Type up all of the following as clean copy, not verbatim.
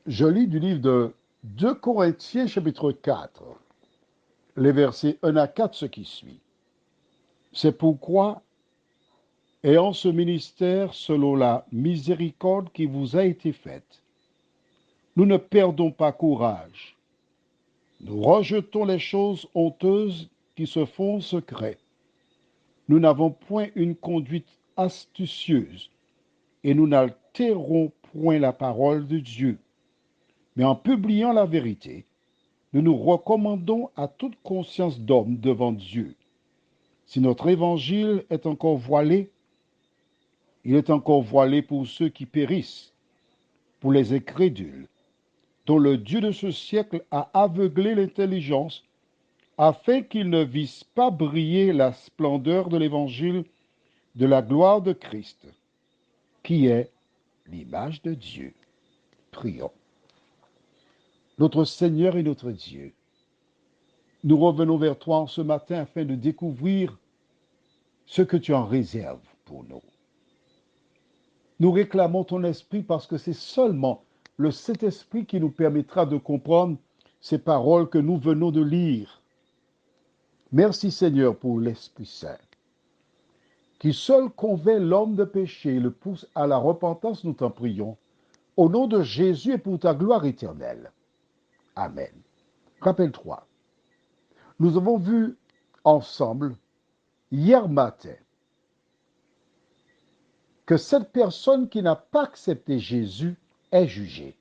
Je lis du livre de 2 Corinthiens chapitre 4, les versets 1 à 4, ce qui suit. C'est pourquoi, ayant ce ministère selon la miséricorde qui vous a été faite, nous ne perdons pas courage. Nous rejetons les choses honteuses qui se font secret. Nous n'avons point une conduite astucieuse et nous n'altérons point la parole de Dieu. Mais en publiant la vérité, nous nous recommandons à toute conscience d'homme devant Dieu. Si notre évangile est encore voilé, il est encore voilé pour ceux qui périssent, pour les incrédules, dont le Dieu de ce siècle a aveuglé l'intelligence, afin qu'ils ne vissent pas briller la splendeur de l'évangile de la gloire de Christ, qui est l'image de Dieu. Prions. Notre Seigneur et notre Dieu, nous revenons vers toi en ce matin afin de découvrir ce que tu en réserves pour nous. Nous réclamons ton esprit parce que c'est seulement le Saint-Esprit qui nous permettra de comprendre ces paroles que nous venons de lire. Merci Seigneur pour l'Esprit Saint, qui seul convainc l'homme de péché et le pousse à la repentance, nous t'en prions, au nom de Jésus et pour ta gloire éternelle. Amen. Rappelle-toi, nous avons vu ensemble, hier matin, que cette personne qui n'a pas accepté Jésus est jugée.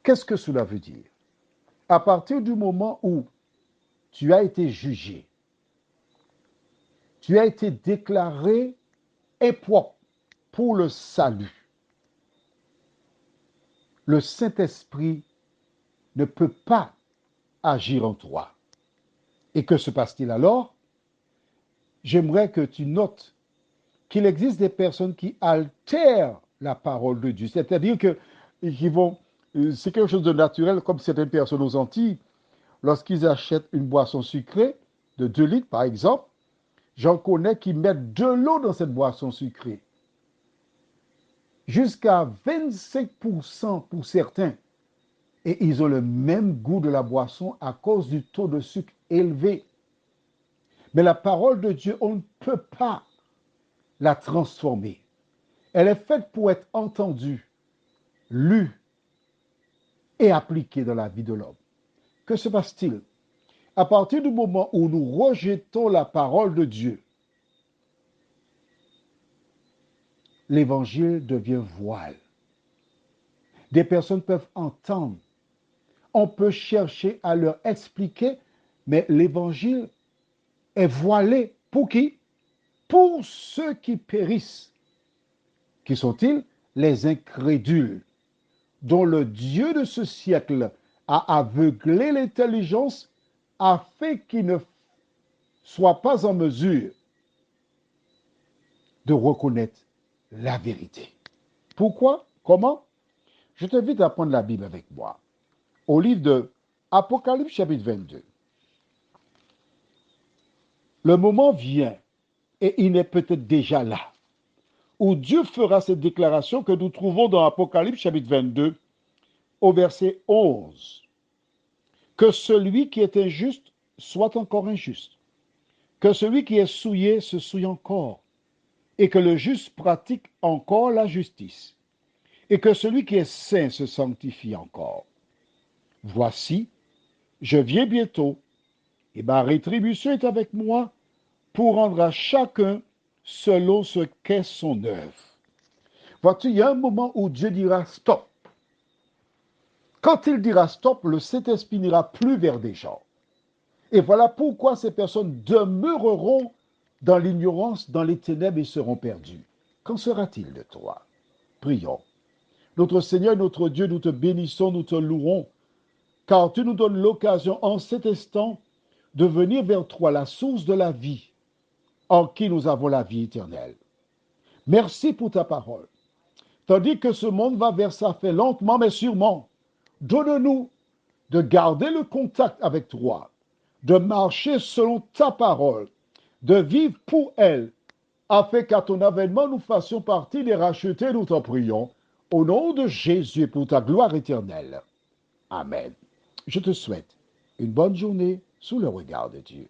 Qu'est-ce que cela veut dire? À partir du moment où tu as été jugé, tu as été déclaré impropre pour le salut, le Saint-Esprit ne peut pas agir en toi. Et que se passe-t-il alors? J'aimerais que tu notes qu'il existe des personnes qui altèrent la parole de Dieu. C'est-à-dire que c'est quelque chose de naturel, comme certaines personnes aux Antilles, lorsqu'ils achètent une boisson sucrée de 2 litres, par exemple, j'en connais qui mettent de l'eau dans cette boisson sucrée. Jusqu'à 25% pour certains. Et ils ont le même goût de la boisson à cause du taux de sucre élevé. Mais la parole de Dieu, on ne peut pas la transformer. Elle est faite pour être entendue, lue et appliquée dans la vie de l'homme. Que se passe-t-il? À partir du moment où nous rejetons la parole de Dieu, l'évangile devient voile. Des personnes peuvent entendre. On peut chercher à leur expliquer, mais l'évangile est voilé. Pour qui? Pour ceux qui périssent. Qui sont-ils? Les incrédules, dont le Dieu de ce siècle a aveuglé l'intelligence afin qu'ils ne soient pas en mesure de reconnaître la vérité. Pourquoi? Comment? Je t'invite à prendre la Bible avec moi. Au livre de Apocalypse chapitre 22. Le moment vient, et il est peut-être déjà là, où Dieu fera cette déclaration que nous trouvons dans Apocalypse chapitre 22, au verset 11. Que celui qui est injuste soit encore injuste, que celui qui est souillé se souille encore, et que le juste pratique encore la justice, et que celui qui est saint se sanctifie encore. Voici, je viens bientôt, et ma rétribution est avec moi pour rendre à chacun selon ce qu'est son œuvre. Vois-tu, il y a un moment où Dieu dira stop. Quand il dira stop, le Saint-Esprit n'ira plus vers des gens. Et voilà pourquoi ces personnes demeureront dans l'ignorance, dans les ténèbres et seront perdues. Qu'en sera-t-il de toi? Prions. Notre Seigneur, notre Dieu, nous te bénissons, nous te louons, car tu nous donnes l'occasion en cet instant de venir vers toi, la source de la vie, en qui nous avons la vie éternelle. Merci pour ta parole. Tandis que ce monde va vers sa fin lentement mais sûrement, donne-nous de garder le contact avec toi, de marcher selon ta parole, de vivre pour elle, afin qu'à ton avènement nous fassions partie des rachetés, nous t'en prions, Au nom de Jésus et pour ta gloire éternelle. Amen. Je te souhaite une bonne journée sous le regard de Dieu.